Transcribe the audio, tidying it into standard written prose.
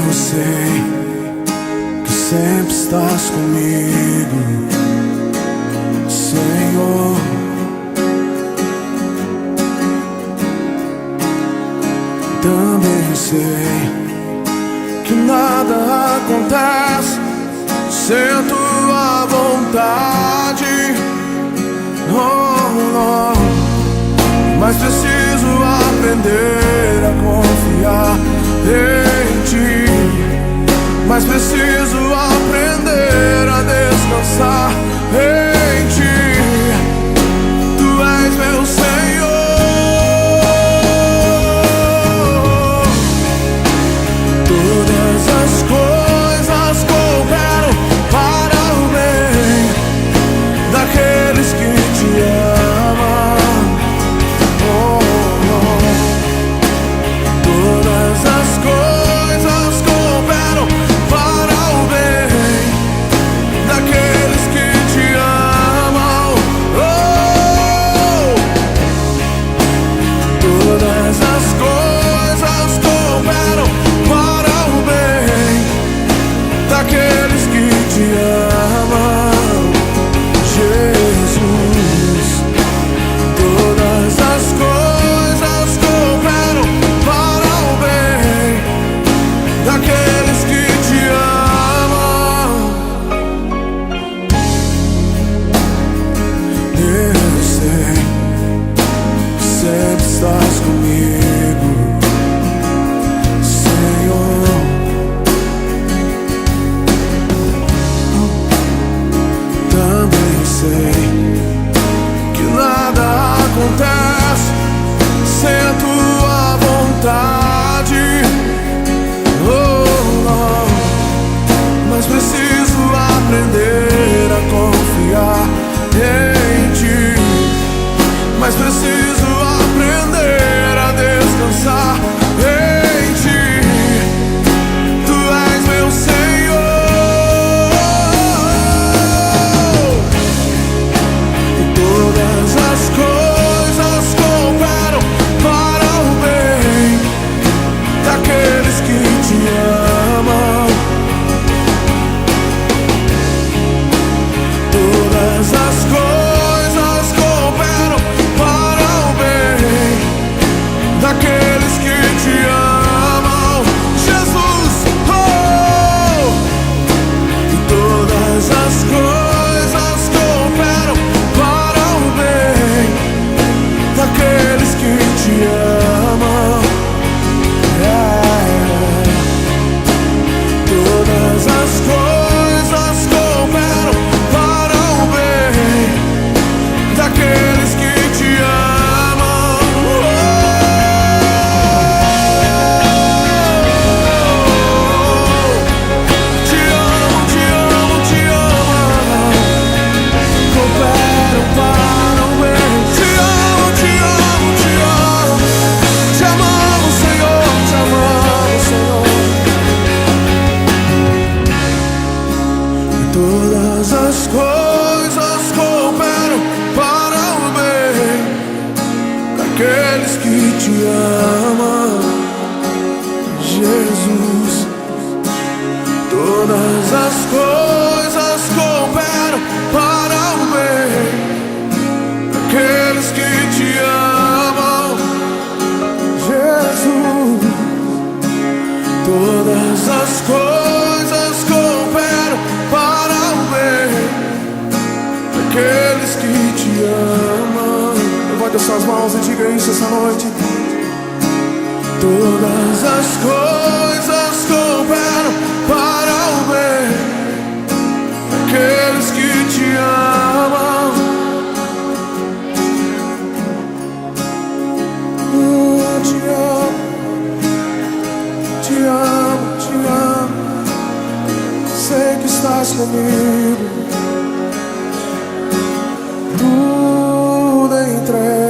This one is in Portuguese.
eu sei que sempre estás comigo, Senhor. Também sei que nada acontece sem a tua vontade, mas preciso aprender a confiar em ti, mas preciso aprender a descansar em ti. Tu és meu Senhor. Todas as coisas cooperam para o bem daqueles que te amam. Todas as coisas cooperam para o bem daqueles que te amam. Todas as coisas cooperam para o bem daqueles que te amam, Jesus. Todas as coisas cooperam para o bem daqueles que te amam. Eu sei que sempre estás comigo, Senhor. Também sei que nada acontece sem a tua vontade, mas preciso aprender a confiar em ti, mas preciso aprender a descansar em ti. Tu és meu Senhor. E todas as coisas cooperam para o bem daqueles que te amam. Todas as coisas cooperam para o bem daqueles que te amam, Jesus. E todas as coisas cooperam para o bem daqueles que te amam. Todas as coisas cooperam para o bem daqueles que te amam. Te amo, te amo, te amo. Cooperam para o bem. Te amo, te amo, te amo. Te amamos, Senhor, te amamos, Senhor. Todas as coisas cooperam para o bem daqueles que te amam, Jesus. Todas as coisas cooperam para o bem daqueles que te amam, Jesus. Todas as coisas cooperam para o bem daqueles que te amam. Levante as suas mãos e diga isso essa noite. Todas as coisas cooperam para o bem daqueles que te amam. Te amo, te amo, te amo. Sei que estás comigo. Tudo entregarei.